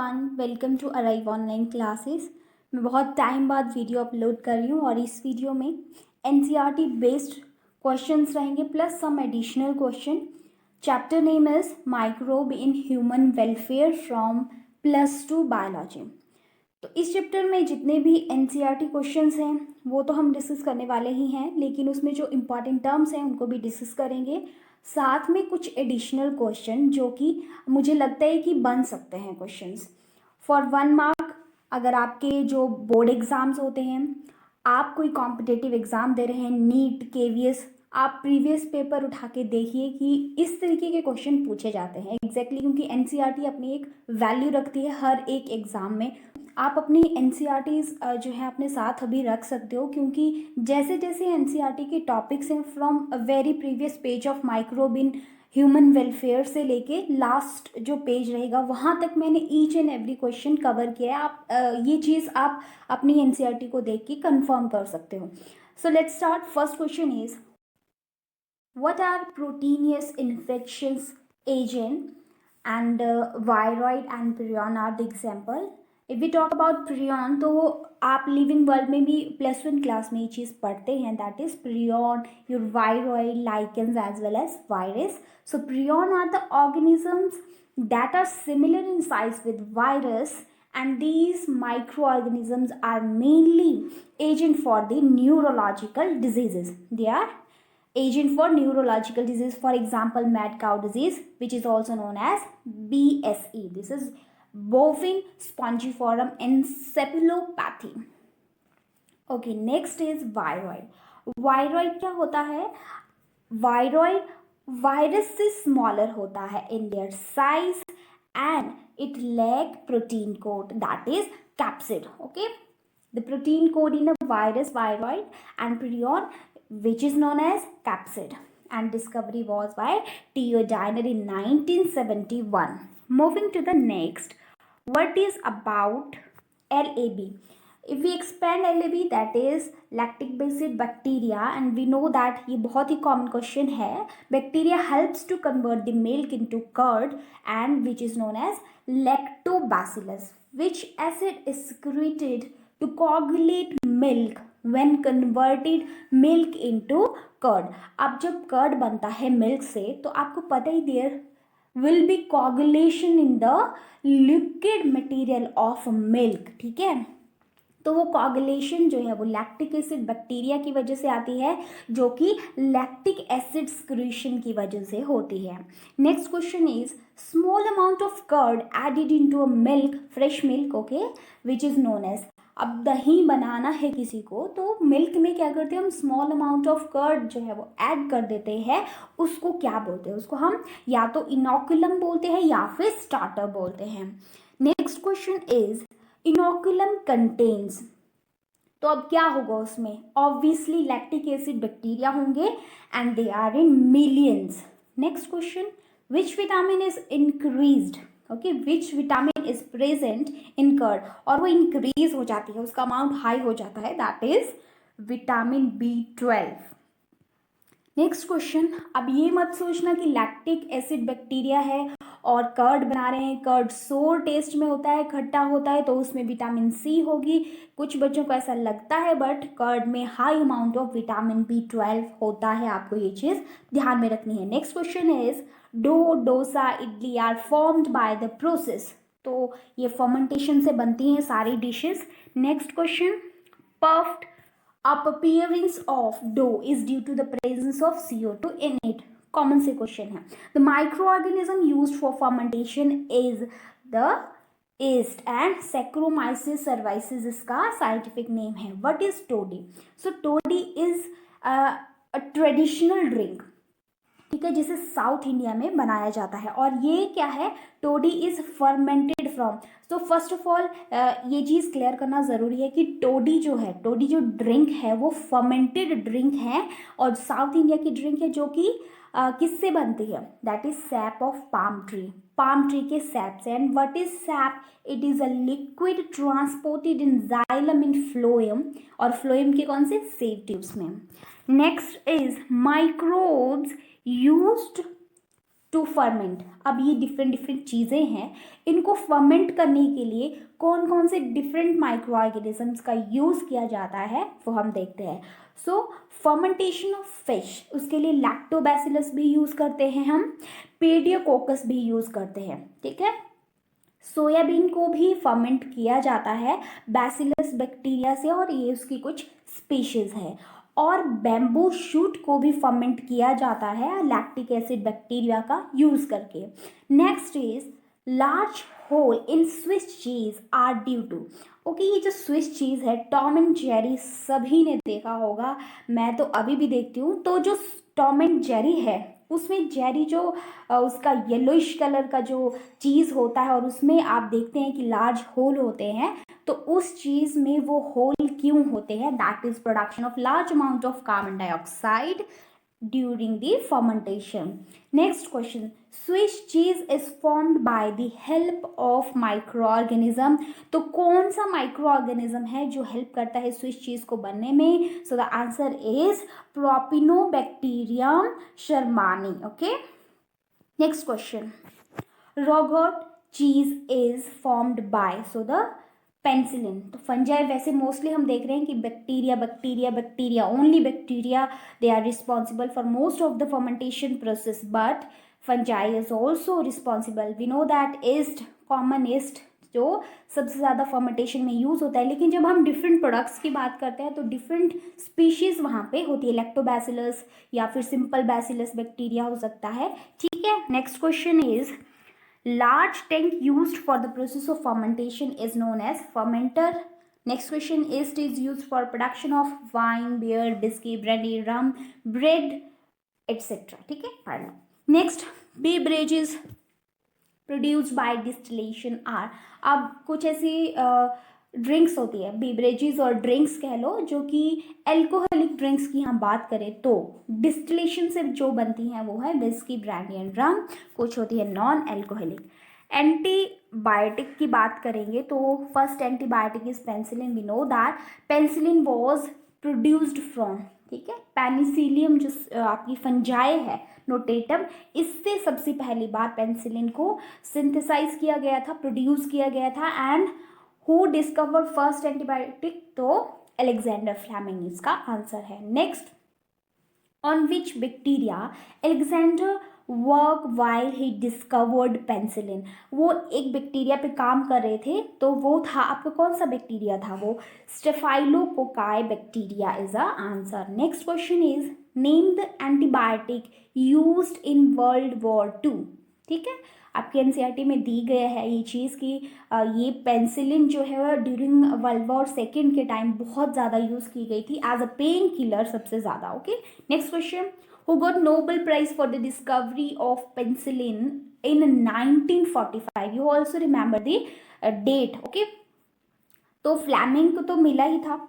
Everyone, welcome to arrive online classes. मैं बहुत time बाद वीडियो अपलोड कर रही हूँ और इस वीडियो में एनसीईआरटी बेस्ड क्वेश्चंस रहेंगे plus some additional question. Chapter name is microbe in human welfare from +2 biology. तो इस चैप्टर में जितने भी एनसीईआरटी क्वेश्चंस हैं वो तो हम डिस्कस करने वाले ही हैं, लेकिन उसमें जो इम्पॉर्टेंट टर्म्स हैं उनको भी डिस्कस करेंगे। साथ में कुछ एडिशनल क्वेश्चन जो कि मुझे लगता है कि बन सकते हैं क्वेश्चंस फॉर 1 मार्क। अगर आपके जो बोर्ड एग्ज़ाम्स होते हैं, आप कोई कॉम्पिटिटिव एग्ज़ाम दे रहे हैं, नीट, केवीएस, आप प्रीवियस पेपर उठा के देखिए कि इस तरीके के क्वेश्चन पूछे जाते हैं एग्जैक्टली क्योंकि एनसीईआरटी अपनी एक वैल्यू रखती है हर एक एग्ज़ाम में। आप अपनी एनसीईआरटीज जो है अपने साथ अभी रख सकते हो, क्योंकि जैसे जैसे एनसीईआरटी के टॉपिक्स हैं from a very previous page of microbe in human welfare से लेके लास्ट जो पेज रहेगा वहाँ तक मैंने each and every question cover किया है। आप ये चीज़ आप अपनी एनसीईआरटी को देख के कंफर्म कर सकते हो। So let's start. First question is what are proteinous infections agent and viroid and prion are the example. If we talk about prion, तो आप लिविंग वर्ल्ड में भी +1 क्लास में ये चीज़ पढ़ते हैं, that is prion, your viroid, lichens as well as virus. So prion are the organisms that are similar in size with virus, and these microorganisms are mainly agent for the neurological diseases. They are agent for neurological disease, for example mad cow disease, which is also known as BSE. This is bovine spongiform encephalopathy. Okay, next is viroid. viroid क्या होता है? viroid virus से smaller होता है in their size and it lack protein code, that is capsid. Okay, the protein code in a virus viroid and prion, which is known as capsid, and discovery was by Theo Diner in 1971. Moving to the next, what is about LAB? If we expand LAB, that is lactic bacillus bacteria, and we know that ये बहुत ही common question है. Bacteria helps to convert the milk into curd, and which is known as lactobacillus. Which acid is secreted to coagulate milk when converted milk into curd? अब जब curd बनता है milk से तो आपको पता ही there will be coagulation in the liquid material of milk. ठीक है, तो वो coagulation जो है वो लैक्टिक एसिड बैक्टीरिया की वजह से आती है, जो कि लैक्टिक एसिड सिक्रीशन की वजह से होती है. Next question is small amount of curd added into a milk, fresh milk, okay, which is known as. अब दही बनाना है किसी को तो मिल्क में क्या करते हैं हम, स्मॉल अमाउंट ऑफ कर्ड जो है वो ऐड कर देते हैं. उसको क्या बोलते हैं? उसको हम या तो इनोकुलम बोलते हैं या फिर स्टार्टर बोलते हैं. Next question is inoculum contents, तो अब क्या होगा उसमें? ऑब्वियसली लैक्टिक एसिड बैक्टीरिया होंगे and they are in millions. Next question, which vitamin is increased, okay, which vitamin is present in curd, और वो इंक्रीज हो जाती है, उसका अमाउंट हाई हो जाता है, that is vitamin B12. Next question, अब ये मत सोचना कि लैक्टिक एसिड बैक्टीरिया है और कर्ड बना रहे हैं, कर्ड सोर टेस्ट में होता है, खट्टा होता है, तो उसमें विटामिन सी होगी. कुछ बच्चों को ऐसा लगता है, बट कर्ड में high amount of vitamin B12 होता है. आपको ये चीज़ ध्यान में रखनी है. Next question is dough, dosa, idli are formed by the process, तो ये फर्मेंटेशन से बनती हैं सारी dishes. Next question, puffed up appearance of dough is due to the presence of CO2 in it. Common से क्वेश्चन है. The microorganism used for fermentation is the yeast and Saccharomyces cerevisiae इसका scientific name है. What is toddy? So toddy is a traditional drink, ठीक है, जिसे south India में बनाया जाता है. और ये क्या है? Todi is fermented from. तो फर्स्ट ऑफ ऑल ये चीज़ क्लियर करना ज़रूरी है कि टोडी जो है, टोडी जो ड्रिंक है वो फर्मेंटेड ड्रिंक है और साउथ इंडिया की ड्रिंक है जो कि किससे बनती है? That is sap of palm tree, palm tree के सैप से. And what is sap? It is a liquid transported in xylem in phloem, और फ्लोएम के कौन से? सेव ट्यूब्स में. Next is microbes used to ferment. अब ये different different चीज़ें हैं, इनको फर्मेंट करने के लिए कौन कौन से डिफरेंट माइक्रो ऑर्गेनिजम्स का यूज़ किया जाता है वो हम देखते हैं। सो फर्मेंटेशन ऑफ फिश, उसके लिए लैक्टोबैसिलस भी यूज़ करते हैं हम, पेडियोकोकस भी यूज़ करते हैं, ठीक है। सोयाबीन को भी फर्मेंट किया जाता है बैसिलस बैक्टीरिया से, और ये उसकी कुछ स्पीशीज है। और बैम्बू शूट को भी फर्मेंट किया जाता है लैक्टिक एसिड बैक्टीरिया का यूज करके। Next is large hole in Swiss cheese are due to. Okay, ये जो स्विस चीज है, टॉम एंड जेरी सभी ने देखा होगा, मैं तो अभी भी देखती हूँ। तो जो टॉम एंड जेरी है उसमें जेरी जो उसका येलोइश कलर का जो चीज़ होता है और उसमें आप देखते हैं कि लार्ज होल होते हैं, तो उस चीज़ में वो होल क्यों होते हैं? That is production of large amount of carbon dioxide during the fermentation. Next question, Swiss cheese is formed by the help of microorganism. तो कौन सा माइक्रोऑर्गेनिज्म है जो हेल्प करता है स्विस चीज को बनने में? So the answer is propionibacterium shermanii. Okay, next question, roquefort cheese is formed by, so the penicillin. तो फंजाई वैसे मोस्टली हम देख रहे हैं कि bacteria bacteria bacteria, only bacteria they are responsible for most of the fermentation process, but fungi is also responsible. We know that yeast, common yeast जो सबसे ज़्यादा फर्मेंटेशन में यूज़ होता है, लेकिन जब हम डिफरेंट प्रोडक्ट्स की बात करते हैं तो डिफरेंट स्पीशीज़ वहाँ पे होती है, लैक्टोबैसिलस या फिर सिंपल बैसिलस बैक्टीरिया हो सकता है, ठीक है। Next question is large tank used for the process of fermentation is known as fermenter. Next question, yeast is used for production of wine, beer, whiskey, brandy, rum, bread, etc. ठीक है, पढ़ना। Next, beverages produced by distillation are, अब कुछ ऐसी drinks होती है, beverages और drinks कह लो, जो कि एल्कोहलिक ड्रिंक्स की हम बात करें तो डिस्टिलेशन से जो बनती हैं वो है विस्की, ब्रांडी एंड रम। कुछ होती है नॉन एल्कोहलिक। एंटीबायोटिक की बात करेंगे तो first antibiotic is penicillin. We know that penicillin was produced from, ठीक है, पेनिसिलियम जो आपकी फंजाई है नोटेटम, इससे सबसे पहली बार पेंसिलिन को सिंथेसाइज किया गया था, प्रोड्यूस किया गया था। And who discovered first antibiotic? तो अलेक्जेंडर फ्लेमिंग इसका आंसर है। Next, on which bacteria Alexander work while he discovered penicillin? वो एक बैक्टीरिया पे काम कर रहे थे, तो वो था आपका कौन सा बैक्टीरिया था? वो staphylococci bacteria is a answer. Next question is name the antibiotic used in world war two. ठीक है, आपके एनसीईआरटी में दी गया है ये चीज़ कि ये पेंसिलिन जो है ड्यूरिंग वर्ल्ड वॉर सेकेंड के टाइम बहुत ज़्यादा यूज़ की गई थी एज अ पेन किलर सबसे ज़्यादा। Okay, next question, who got Nobel Prize for the discovery of penicillin in 1945? You also remember the date. Okay, तो फ्लेमिंग को तो मिला ही था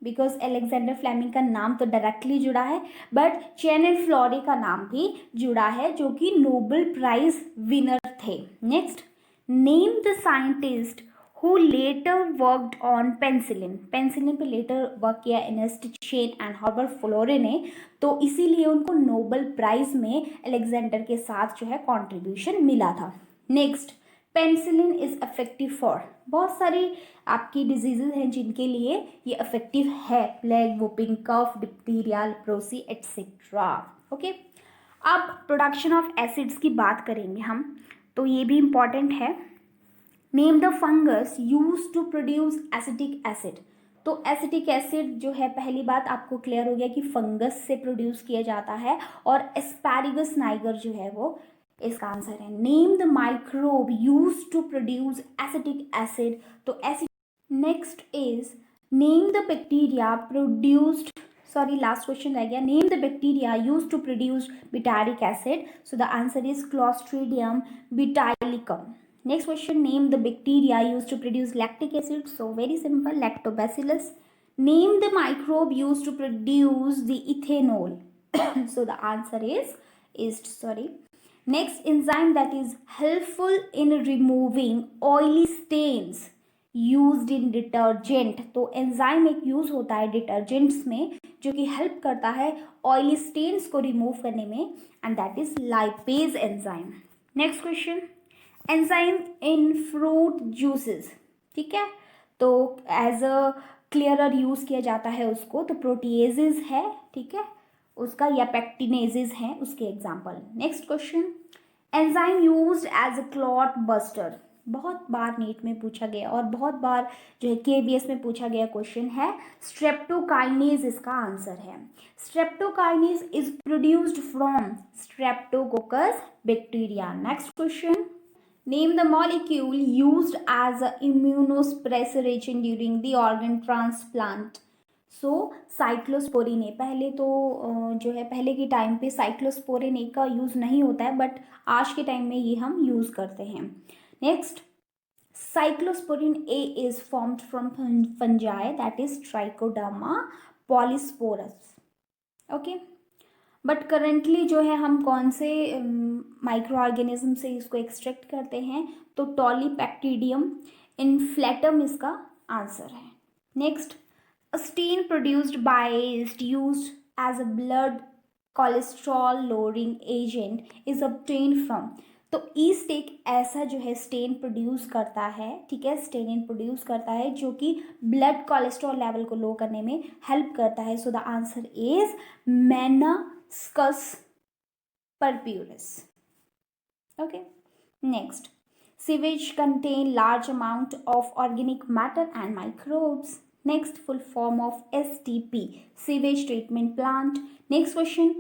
बिकॉज अलेक्जेंडर फ्लेमिंग का नाम तो डायरेक्टली जुड़ा है, बट चेन एंड फ्लोरे का नाम भी जुड़ा है जो कि नोबेल प्राइज विनर थे। Next, name the scientist who letter worked on penicillin. Penicillin पे लेटर वर्क किया एर्नेस्ट चेन एंड हर्बर्ट फ्लोरे ने, तो इसीलिए उनको नोबेल प्राइज में अलेक्जेंडर के साथ जो है कॉन्ट्रीब्यूशन मिला था। Next, penicillin is effective for, बहुत सारी आपकी डिजीजेज हैं जिनके लिए ये इफेक्टिव है, plague, whooping cough, diphtheria, leprosy etcetera. Okay, अब प्रोडक्शन ऑफ एसिड्स की बात करेंगे हम, तो ये भी इम्पॉर्टेंट है। Name the fungus use to produce acetic acid. तो एसिटिक एसिड जो है, पहली बात आपको क्लियर हो गया कि फंगस से प्रोड्यूस किया जाता है, और एस्पैरिगस नाइगर जो है वो इसका आंसर है। Name the microbe use to produce acetic acid, तो acid. Next is name the bacteria produced, sorry last question रह गया, name the bacteria use to produce butyric acid, so the answer is clostridium butylicum. Next question, name the bacteria used to produce lactic acid. So very simple, lactobacillus. Name the microbe used to produce the ethanol. So the answer is yeast. Sorry. Next, enzyme that is helpful in removing oily stains used in detergent. तो enzyme एक use होता है detergents में जो कि help करता है oily stains को रिमूव करने में, and that is lipase enzyme. Next question, enzyme in fruit juices, ठीक है, तो एज अ क्लियरर यूज किया जाता है उसको, तो प्रोटीएजेज है, ठीक है, उसका, या पेक्टिनेजेज है उसके example. Next question, enzyme used as a clot buster, बहुत बार नीट में पूछा गया और बहुत बार जो है केवीएस में पूछा गया क्वेश्चन है। स्ट्रेप्टोकाइनेज इसका आंसर है। Streptokinase is produced from streptococcus bacteria. Next question, name the molecule used as a immunosuppressant agent during the organ transplant. So cyclosporine A, पहले तो जो है पहले के टाइम पे साइक्लोस्पोरिन ए का यूज़ नहीं होता है, बट आज के टाइम में ये हम यूज़ करते हैं। Next, cyclosporin A is formed from fungi, that is Trichoderma polysporus, okay, but currently जो है हम कौन से माइक्रो ऑर्गेनिज्म से इसको एक्सट्रैक्ट करते हैं, तो टॉलीपैक्टीडियम इनफ्लेटम इसका आंसर है। Next, a stain produced by yeast used as a blood cholesterol lowering agent is obtained from, तो ईस्ट एक ऐसा जो है स्टेन प्रोड्यूस करता है, ठीक है, स्टेनिन प्रोड्यूस करता है जो कि ब्लड कोलेस्ट्रॉल लेवल को लो करने में हेल्प करता है। So the answer is monascus purpureus, okay. Next, sewage contain large amount of organic matter and microbes. Next, full form of STP, sewage treatment plant. Next question,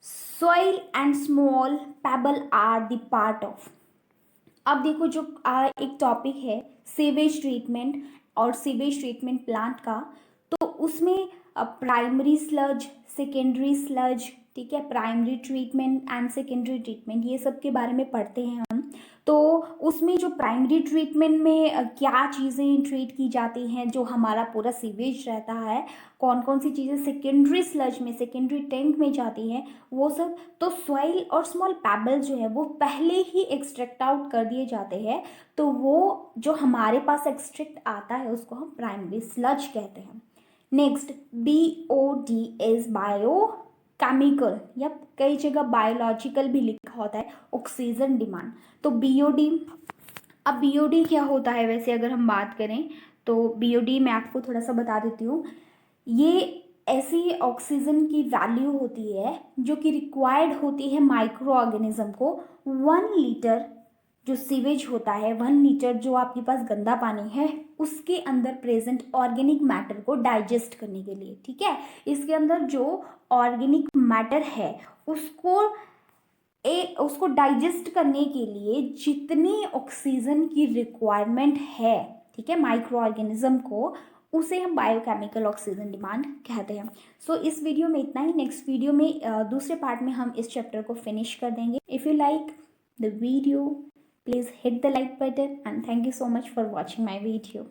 soil and small pebble are the part of, अब देखो जो एक topic है sewage treatment और sewage treatment plant का, तो उसमें primary sludge, secondary sludge, ठीक है, primary treatment and secondary treatment, ये सब के बारे में पढ़ते हैं हम। तो उसमें जो प्राइमरी ट्रीटमेंट में क्या चीज़ें ट्रीट की जाती हैं, जो हमारा पूरा सीवेज रहता है, कौन कौन सी चीज़ें सेकेंडरी स्लज में, सेकेंडरी टैंक में जाती हैं, वो सब, तो सॉइल और स्मॉल पैबल जो है वो पहले ही एक्सट्रैक्ट आउट कर दिए जाते हैं, तो वो जो हमारे पास एक्सट्रैक्ट आता है उसको हम प्राइमरी स्लज कहते हैं। Next, BOD is bio chemical, या कई जगह बायोलॉजिकल भी लिखा होता है, ऑक्सीजन डिमांड, तो BOD। अब BOD क्या होता है, वैसे अगर हम बात करें तो BOD मैं आपको थोड़ा सा बता देती हूँ। ये ऐसी ऑक्सीजन की वैल्यू होती है जो कि रिक्वायर्ड होती है माइक्रो ऑर्गेनिज्म को 1 लीटर जो सीवेज होता है, 1 लीटर जो आपके पास गंदा पानी है, उसके अंदर प्रेजेंट ऑर्गेनिक मैटर को डाइजेस्ट करने के लिए, ठीक है, इसके अंदर जो ऑर्गेनिक मैटर है उसको डाइजेस्ट करने के लिए जितनी ऑक्सीजन की रिक्वायरमेंट है, ठीक है, माइक्रो ऑर्गेनिज्म को, उसे हम बायोकेमिकल ऑक्सीजन डिमांड कहते हैं। सो इस वीडियो में इतना ही। नेक्स्ट वीडियो में दूसरे पार्ट में हम इस चैप्टर को फिनिश कर देंगे। If you like the video, please hit the like button, and thank you so much for watching my video.